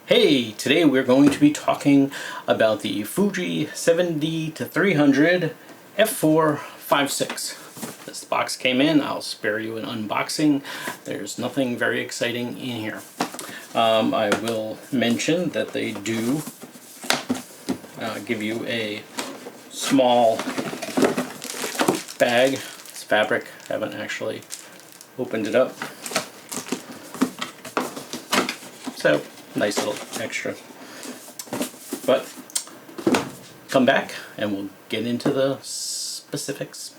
Hey, today we're going to be talking about the Fuji 7D-300 f4.56. This box came in, I'll spare you an unboxing. There's nothing very exciting in here. I will mention that they do give you a small bag. It's fabric, haven't actually opened it up. So, nice little extra. But come back and we'll get into the specifics.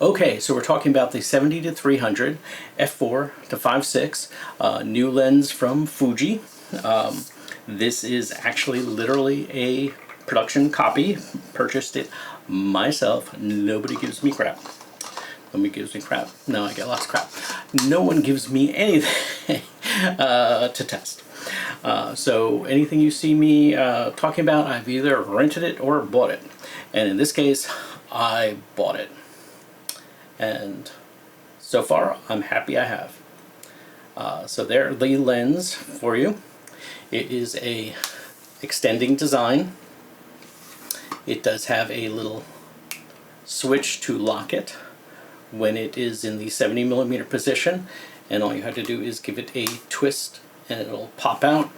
Okay, so we're talking about the 70-300 f4.56 new lens from Fuji. This is actually literally a production copy. Purchased it myself. Nobody gives me crap. Nobody gives me crap. No, I get lots of crap. No one gives me anything to test. So anything you see me talking about, I've either rented it or bought it. And in this case, I bought it. And so far, I'm happy I have. So there's the lens for you. It is a extending design. It does have a little switch to lock it when it is in the 70mm position, and all you have to do is give it a twist and it'll pop out.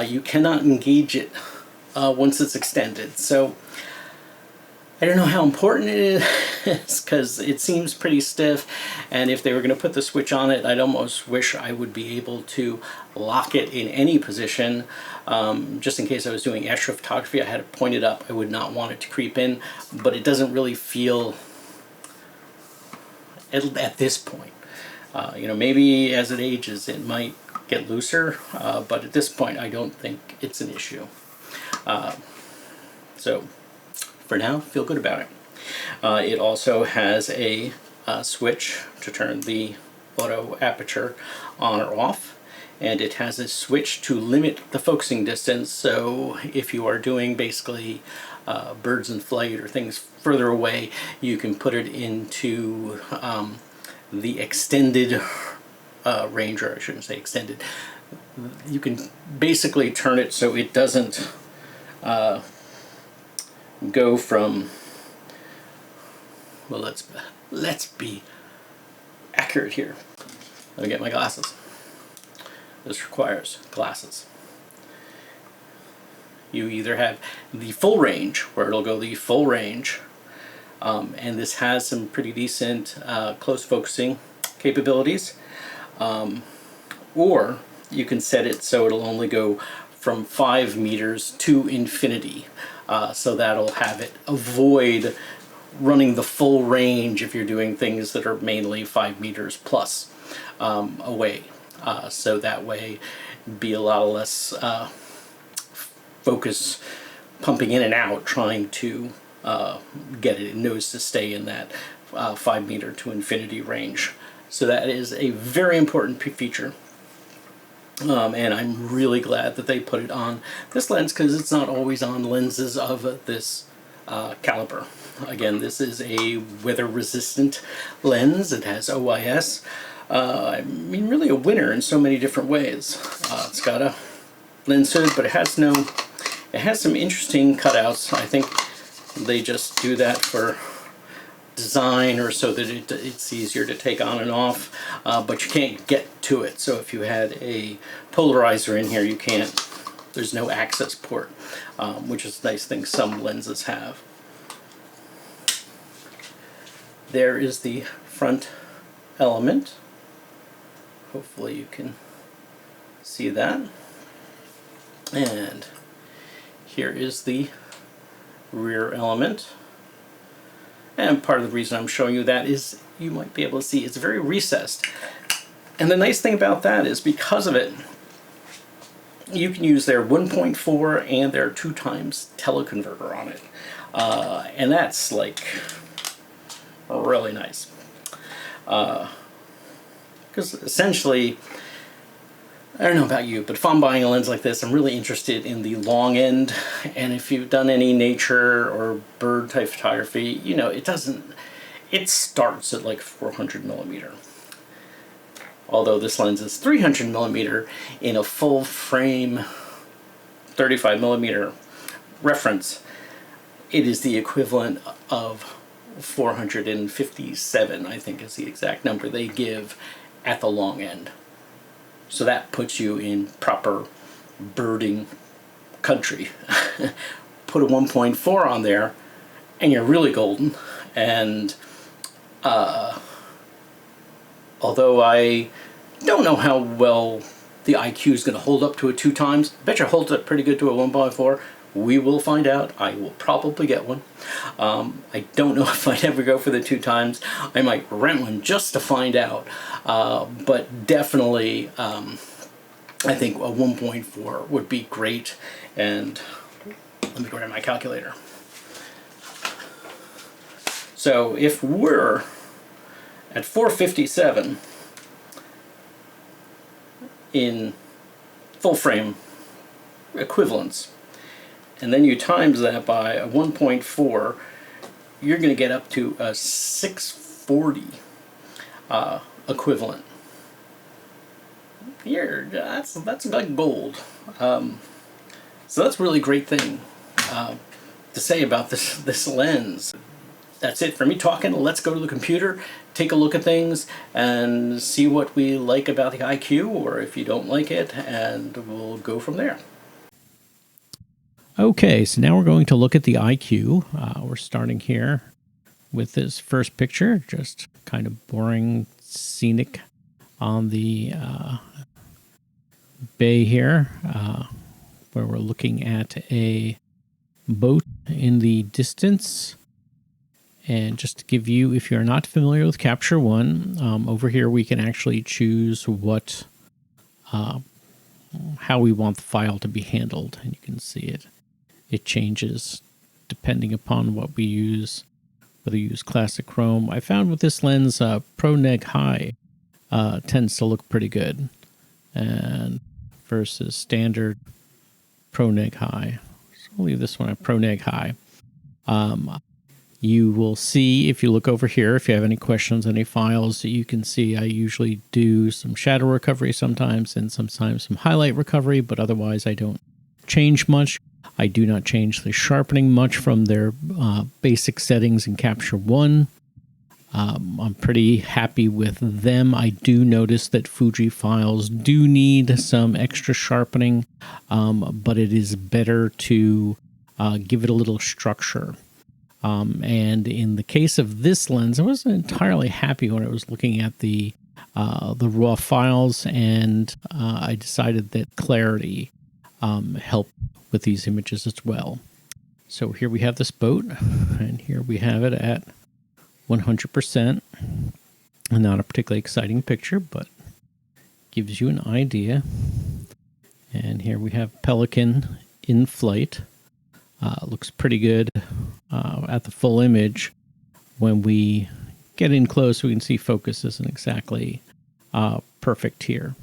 You cannot engage it once it's extended. So I don't know how important it is because it seems pretty stiff, and if they were going to put the switch on it, I'd almost wish I would be able to lock it in any position. Just in case I was doing astrophotography, I had it pointed up. I would not want it to creep in, but it doesn't really feel at this point. You know, maybe as it ages it might get looser, but at this point I don't think it's an issue. So for now, feel good about it. It also has a switch to turn the auto aperture on or off, and it has a switch to limit the focusing distance. So if you are doing basically birds in flight or things further away, you can put it into the extended range, or I shouldn't say extended. You can basically turn it so it doesn't go from, well, let's be accurate here. Let me get my glasses. This requires glasses. You either have the full range, where it'll go the full range, and this has some pretty decent close focusing capabilities, or you can set it so it'll only go from 5 meters to infinity. So that'll have it avoid running the full range if you're doing things that are mainly 5 meters plus away. So that way be a lot less focus pumping in and out trying to get it. It knows to stay in that 5 meter to infinity range. So that is a very important feature. And I'm really glad that they put it on this lens, because it's not always on lenses of this caliber. Again, this is a weather-resistant lens. It has OIS. I mean, really a winner in so many different ways. It's got a lens hood, but it has some interesting cutouts. I think they just do that for design, or so that it's easier to take on and off, but you can't get to it. So if you had a polarizer in here, you can't. There's no access port, which is a nice thing some lenses have. There is the front element. Hopefully you can see that. And here is the rear element. And part of the reason I'm showing you that is you might be able to see it's very recessed. And the nice thing about that is, because of it, you can use their 1.4 and their 2x teleconverter on it. And that's like really nice. Because essentially I don't know about you, but if I'm buying a lens like this, I'm really interested in the long end. And if you've done any nature or bird type photography, you know, it starts at like 400 millimeter. Although this lens is 300 millimeter in a full frame 35 millimeter reference, it is the equivalent of 457, I think is the exact number they give at the long end. So that puts you in proper birding country. Put a 1.4 on there and you're really golden. And although I don't know how well the IQ is going to hold up to a 2 times, I bet you it holds up pretty good to a 1.4. We will find out. I will probably get one. I don't know if I'd ever go for the 2 times. I might rent one just to find out. But definitely, I think a 1.4 would be great. And let me grab my calculator. So if we're at 457 in full frame equivalents, and then you times that by a 1.4, you're going to get up to a 640 equivalent. That's like gold. So that's a really great thing to say about this lens. That's it for me talking. Let's go to the computer, take a look at things, and see what we like about the IQ, or if you don't like it, and we'll go from there. Okay, so now we're going to look at the IQ. We're starting here with this first picture, just kind of boring, scenic on the bay here, where we're looking at a boat in the distance. And just to give you, if you're not familiar with Capture One, over here we can actually choose what, how we want the file to be handled, and you can see it. It changes depending upon what we use, whether you use Classic Chrome. I found with this lens, Pro Neg High tends to look pretty good, and versus standard Pro Neg High. So I'll leave this one at Pro Neg High. You will see, if you look over here, if you have any questions, any files, you can see I usually do some shadow recovery sometimes and sometimes some highlight recovery, but otherwise I don't change much. I do not change the sharpening much from their basic settings in Capture One. I'm pretty happy with them. I do notice that Fuji files do need some extra sharpening, but it is better to give it a little structure. And in the case of this lens, I wasn't entirely happy when I was looking at the raw files, and I decided that clarity helped with these images as well. So here we have this boat, and here we have it at 100%. Not a particularly exciting picture, but gives you an idea. And here we have Pelican in flight. Looks pretty good at the full image. When we get in close, we can see focus isn't exactly perfect here.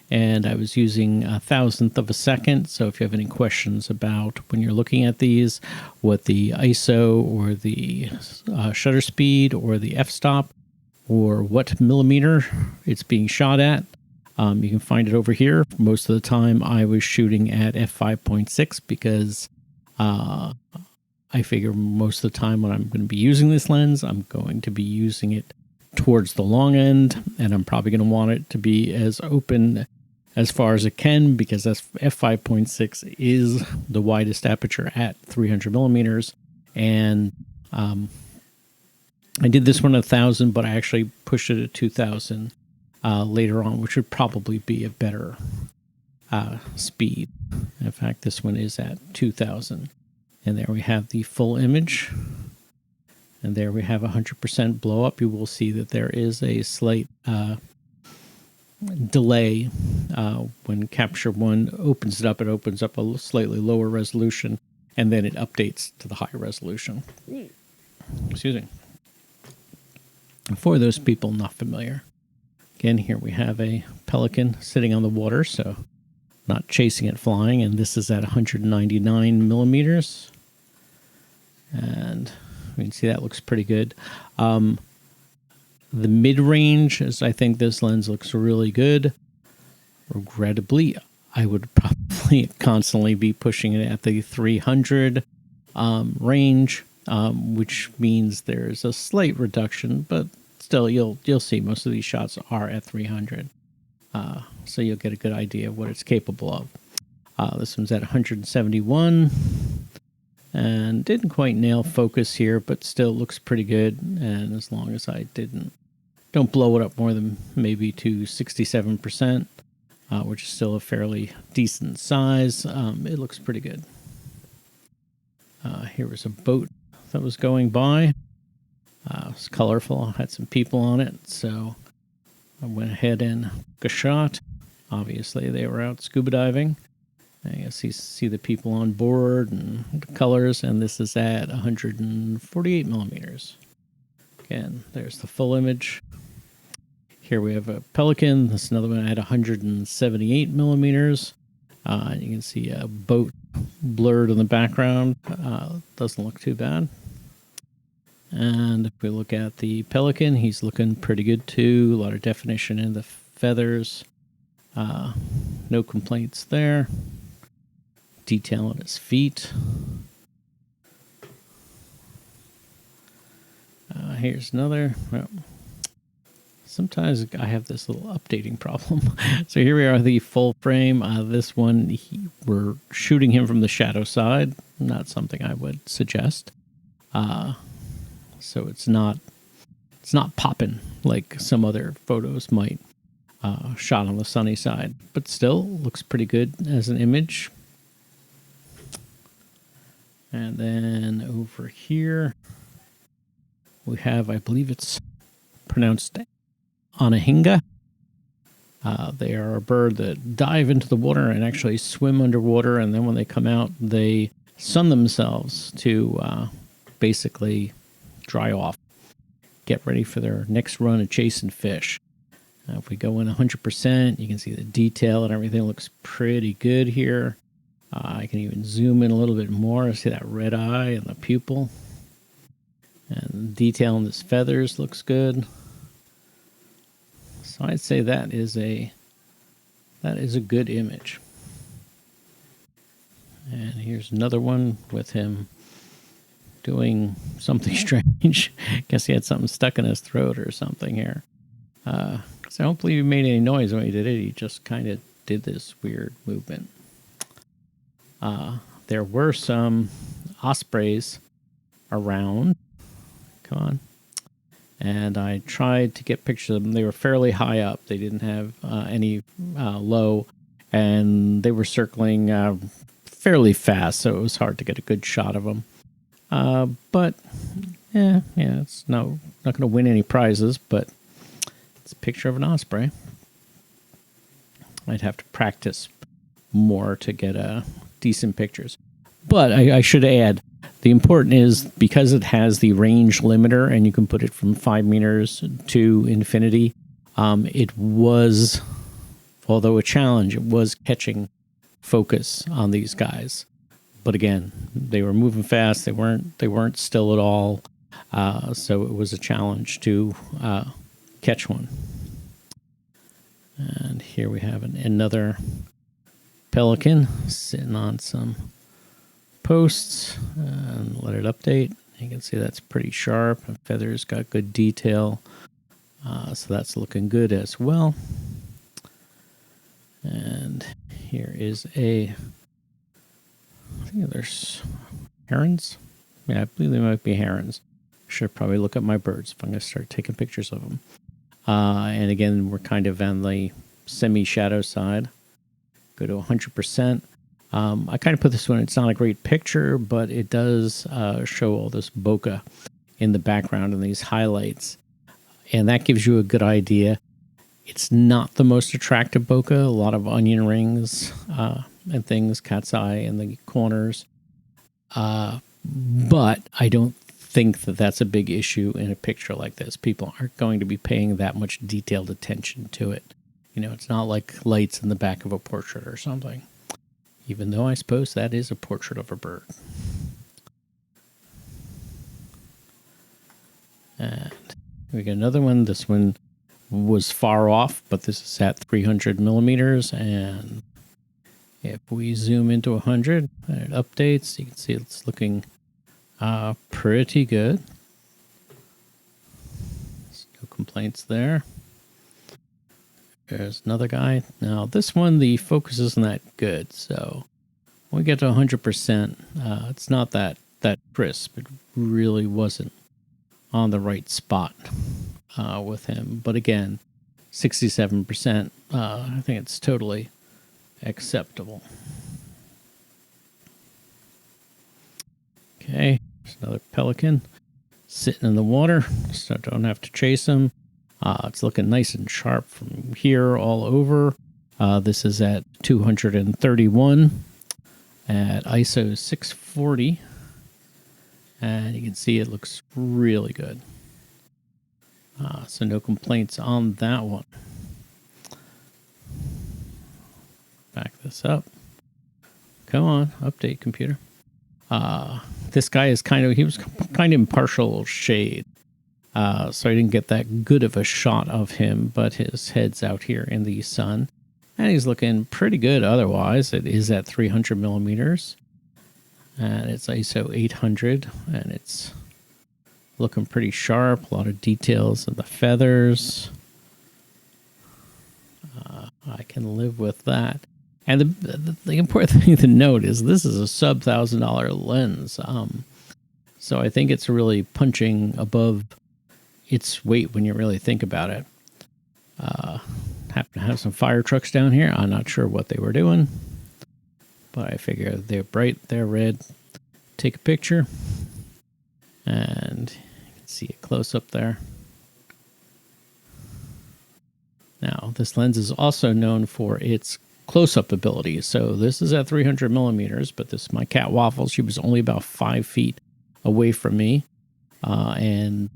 And I was using 1,000th of a second, so if you have any questions about when you're looking at these, what the ISO or the shutter speed or the f-stop or what millimeter it's being shot at, you can find it over here. Most of the time I was shooting at f5.6 because I figure most of the time when I'm going to be using this lens, I'm going to be using it towards the long end, and I'm probably going to want it to be as open as far as it can, because that's f5.6 is the widest aperture at 300 millimeters. And I did this one at 1,000, but I actually pushed it at 2,000 later on, which would probably be a better speed. In fact, this one is at 2,000. And there we have the full image. And there we have 100% blow up. You will see that there is a slight delay when Capture One opens it up a slightly lower resolution, and then it updates to the high resolution. Excuse me. For those people not familiar Again, here we have a Pelican sitting on the water, so not chasing it flying, and this is at 199 millimeters. And you can see that looks pretty good. The mid-range is, I think this lens looks really good. Regrettably, I would probably constantly be pushing it at the 300 range, which means there's a slight reduction, but still you'll see most of these shots are at 300. So you'll get a good idea of what it's capable of. This one's at 171 and didn't quite nail focus here, but still looks pretty good. And as long as I don't blow it up more than maybe to 67%, which is still a fairly decent size, it looks pretty good. Here was a boat that was going by. It was colorful, had some people on it, so I went ahead and took a shot. Obviously, they were out scuba diving. I guess you see the people on board and the colors, and this is at 148 millimeters. Again, there's the full image. Here we have a Pelican. This is another one at 178 millimeters. And you can see a boat blurred in the background. Doesn't look too bad. And if we look at the Pelican, he's looking pretty good too. A lot of definition in the feathers. No complaints there. Detail on his feet. Here's another. Well, sometimes I have this little updating problem. So here we are, the full frame. This one, we're shooting him from the shadow side. Not something I would suggest. So it's not popping like some other photos might. Shot on the sunny side, but still looks pretty good as an image. And then over here we have, I believe it's pronounced Anahinga. They are a bird that dive into the water and actually swim underwater, and then when they come out, they sun themselves to basically dry off, get ready for their next run of chasing fish. If we go in 100%, you can see the detail and everything looks pretty good here. I can even zoom in a little bit more. See that red eye and the pupil. And the detail in his feathers looks good. So I'd say that is a good image. And here's another one with him doing something strange. Guess he had something stuck in his throat or something here. So I don't believe he made any noise when he did it. He just kind of did this weird movement. There were some ospreys around. Come on. And I tried to get pictures of them. They were fairly high up. They didn't have any low. And they were circling fairly fast, so it was hard to get a good shot of them. But, yeah, it's not going to win any prizes, but it's a picture of an osprey. I'd have to practice more to get decent pictures. But I should add, the important is because it has the range limiter and you can put it from 5 meters to infinity, it was, although a challenge, it was catching focus on these guys. But again, they were moving fast. They weren't still at all. So it was a challenge to catch one. And here we have another Pelican sitting on some posts, and let it update. You can see that's pretty sharp. The feathers got good detail. So that's looking good as well. And here is I think there's herons. Yeah, I believe they might be herons. Should probably look at my birds if I'm going to start taking pictures of them. And again, we're kind of on the semi-shadow side. Go to 100%. I kind of put this one, it's not a great picture, but it does show all this bokeh in the background and these highlights. And that gives you a good idea. It's not the most attractive bokeh. A lot of onion rings and things, cat's eye in the corners. But I don't think that that's a big issue in a picture like this. People aren't going to be paying that much detailed attention to it. You know, it's not like lights in the back of a portrait or something. Even though I suppose that is a portrait of a bird. And we got another one. This one was far off, but this is at 300 millimeters. And if we zoom into 100 and it updates, you can see it's looking pretty good. No complaints there. There's another guy. Now this one, the focus isn't that good. So when we get to 100%, it's not that crisp. It really wasn't on the right spot with him. But again, 67%, I think it's totally acceptable. Okay, there's another pelican sitting in the water, so don't have to chase him. It's looking nice and sharp from here all over. This is at 231 at ISO 640. And you can see it looks really good. So no complaints on that one. Back this up. Come on, update computer. This guy is he was kind of in partial shade. So I didn't get that good of a shot of him, but his head's out here in the sun. And he's looking pretty good otherwise. It is at 300 millimeters. And it's ISO 800, and it's looking pretty sharp. A lot of details in the feathers. I can live with that. And the important thing to note is this is a sub $1,000 lens. So I think it's really punching above its weight when you really think about it. Happen to have some fire trucks down here. I'm not sure what they were doing, but I figure they're bright, they're red. Take a picture, and you can see a close up there. Now, this lens is also known for its close-up ability. So this is at 300 millimeters, but this my cat Waffles. She was only about 5 feet away from me, and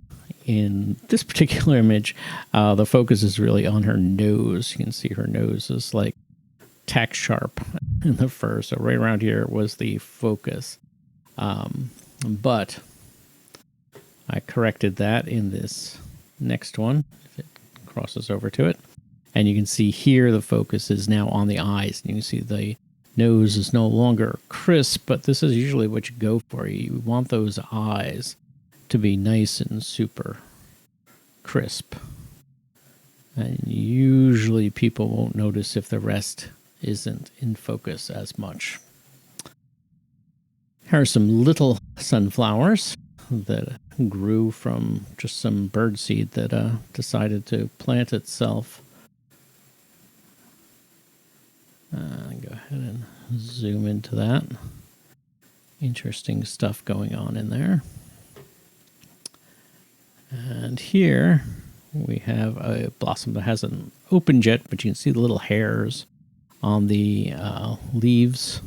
in this particular image, the focus is really on her nose. You can see her nose is like tack sharp in the fur. So right around here was the focus. But I corrected that in this next one, if it crosses over to it. And you can see here the focus is now on the eyes. And you can see the nose is no longer crisp, but this is usually what you go for. You want those eyes to be nice and super crisp. And usually people won't notice if the rest isn't in focus as much. Here are some little sunflowers that grew from just some bird seed that decided to plant itself. Go ahead and zoom into that. Interesting stuff going on in there. And here we have a blossom that has an open jet, but you can see the little hairs on the leaves.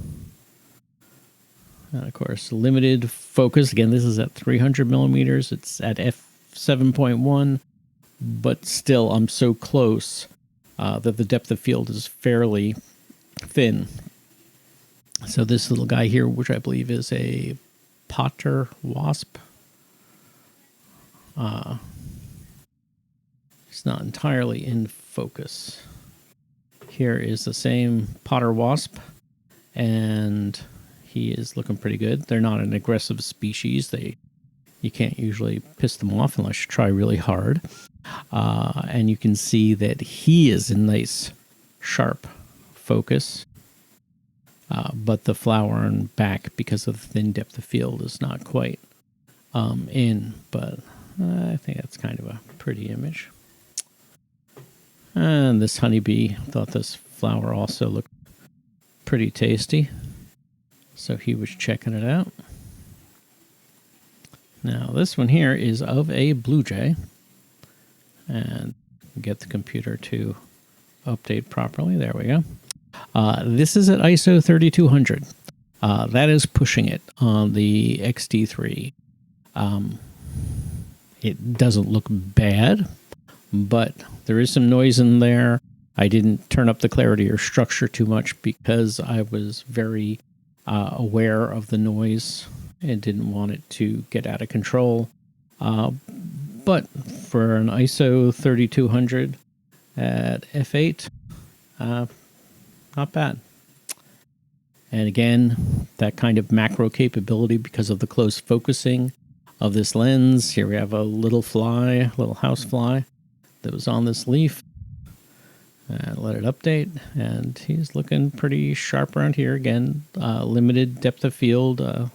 And of course, limited focus. Again, this is at 300 millimeters. It's at f7.1, but still I'm so close that the depth of field is fairly thin. So this little guy here, which I believe is a potter wasp. It's not entirely in focus. Here is the same potter wasp, and he is looking pretty good. They're not an aggressive species. You can't usually piss them off unless you try really hard. And you can see that he is in nice, sharp focus. But the flower and back, because of the thin depth of field, is not quite in. But I think that's kind of a pretty image. And this honeybee, thought this flower also looked pretty tasty. So he was checking it out. Now this one here is of a blue jay. And get the computer to update properly. There we go. This is at ISO 3200. That is pushing it on the XT3. It doesn't look bad, but there is some noise in there. I didn't turn up the clarity or structure too much because I was very aware of the noise and didn't want it to get out of control. But for an ISO 3200 at f8, not bad. And again, that kind of macro capability because of the close focusing of this lens. Here we have a little fly, little house fly that was on this leaf. And let it update, and he's looking pretty sharp around here. Again, limited depth of field.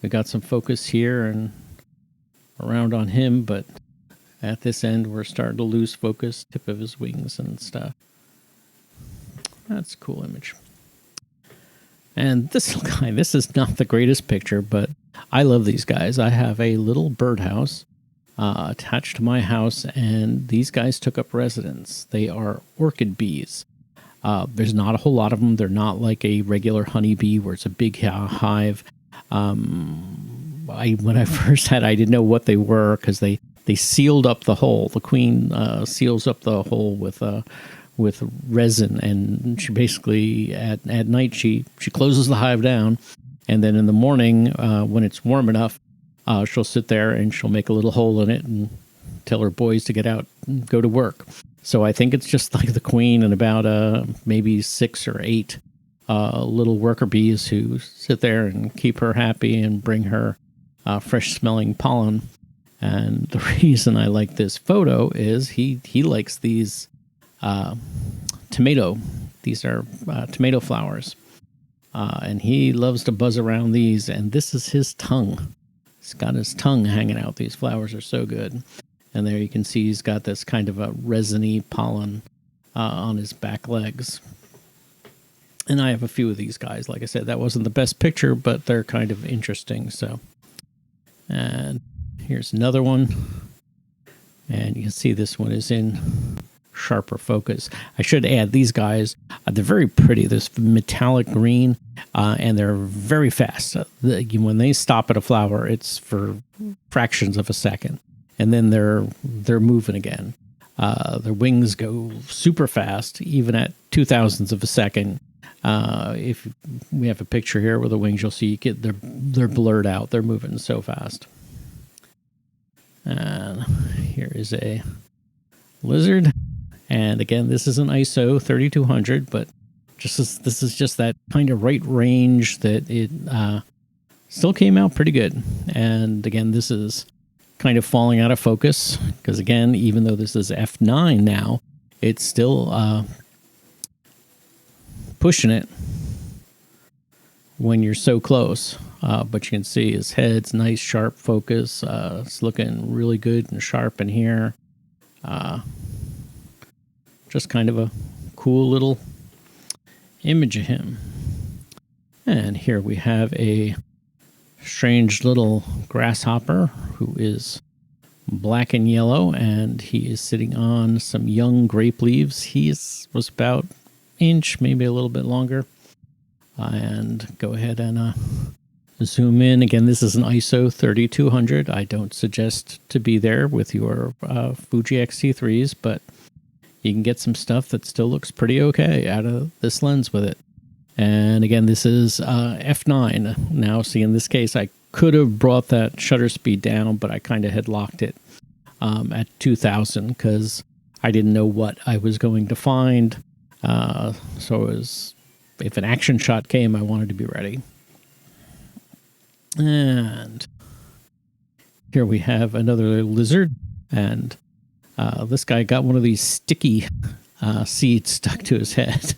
We got some focus here and around on him, but at this end, we're starting to lose focus, tip of his wings and stuff. That's a cool image. And this guy, this is not the greatest picture, but I love these guys. I have a little birdhouse attached to my house, and these guys took up residence. They are orchid bees. There's not a whole lot of them. They're not like a regular honeybee where it's a big hive. When I first had, I didn't know what they were because they sealed up the hole. The queen seals up the hole with resin, and she basically at night she closes the hive down, and then in the morning when it's warm enough, she'll sit there and she'll make a little hole in it and tell her boys to get out and go to work. So I think it's just like the queen and about maybe 6 or 8 little worker bees who sit there and keep her happy and bring her fresh smelling pollen. And the reason I like this photo is he likes these tomato. These are tomato flowers. And he loves to buzz around these, and this is his tongue. He's got his tongue hanging out. These flowers are so good. And there you can see he's got this kind of a resiny pollen on his back legs. And I have a few of these guys. Like I said, that wasn't the best picture, but they're kind of interesting. So, and here's another one. And you can see this one is in sharper focus. I should add these guys, they're very pretty. This metallic green, and they're very fast. When they stop at a flower, it's for fractions of a second, and then they're moving again. Their wings go super fast, even at 0.002 of a second. If we have a picture here with the wings, you'll see they're blurred out. They're moving so fast. And here is a lizard. And again, this is an ISO 3200, but this is just that kind of right range that it still came out pretty good. And again, this is kind of falling out of focus because again, even though this is f9 now, it's still pushing it when you're so close. But you can see his head's nice, sharp focus. It's looking really good and sharp in here. Just kind of a cool little image of him. And here we have a strange little grasshopper who is black and yellow, and he is sitting on some young grape leaves. He was about an inch, maybe a little bit longer. And go ahead and zoom in. Again, this is an ISO 3200. I don't suggest to be there with your Fuji X-T3s, but you can get some stuff that still looks pretty okay out of this lens with it. And again, this is f9. Now, see, in this case, I could have brought that shutter speed down, but I kind of had locked it at 2000 because I didn't know what I was going to find. So it was, if an action shot came, I wanted to be ready. And here we have another lizard, and this guy got one of these sticky seeds stuck to his head.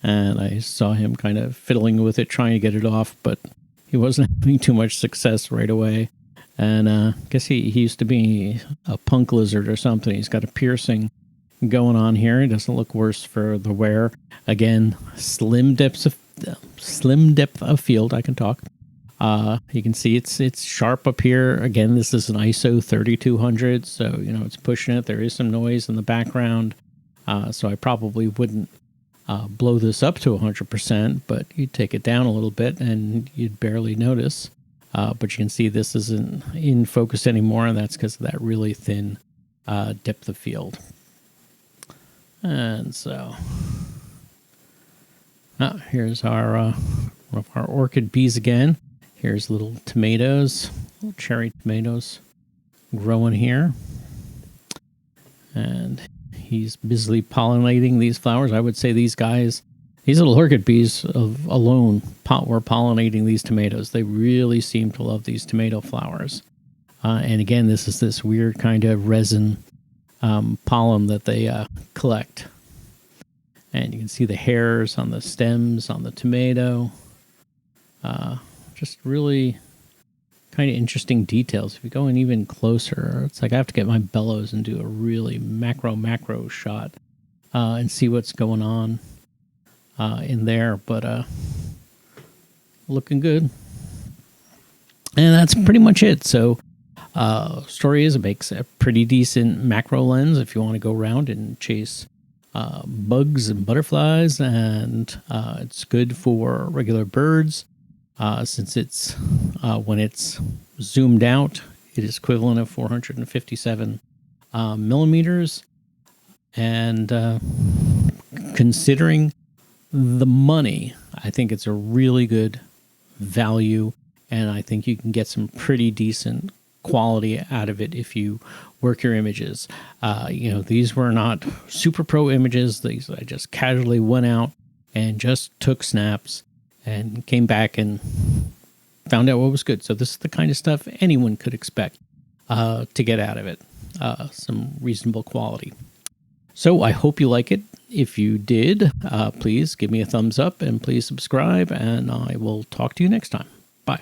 And I saw him kind of fiddling with it, trying to get it off, but he wasn't having too much success right away. And I guess he used to be a punk lizard or something. He's got a piercing going on here. He doesn't look worse for the wear. Again, slim depth of field. I can talk. You can see it's sharp up here. Again, this is an ISO 3200, so it's pushing it. There is some noise in the background, so I probably wouldn't blow this up to 100%, but you'd take it down a little bit and you'd barely notice. But you can see this isn't in focus anymore, and that's because of that really thin depth of field. And so, here's one of our orchid bees again. Here's little tomatoes, little cherry tomatoes growing here. And he's busily pollinating these flowers. I would say these little orchid bees alone were pollinating these tomatoes. They really seem to love these tomato flowers. And again, this is this weird kind of resin pollen that they collect. And you can see the hairs on the stems on the tomato. Just really kind of interesting details. If you go in even closer, it's like I have to get my bellows and do a really macro shot and see what's going on in there. But looking good. And that's pretty much it. So story is, it makes a pretty decent macro lens if you want to go around and chase bugs and butterflies, and it's good for regular birds since it's when it's zoomed out, it is equivalent of 457 millimeters. And considering the money, I think it's a really good value, and I think you can get some pretty decent quality out of it if you work your images. These were not super pro images. These I just casually went out and just took snaps and came back and found out what was good. So this is the kind of stuff anyone could expect to get out of it. Some reasonable quality. So I hope you like it. If you did, please give me a thumbs up and please subscribe, and I will talk to you next time. Bye.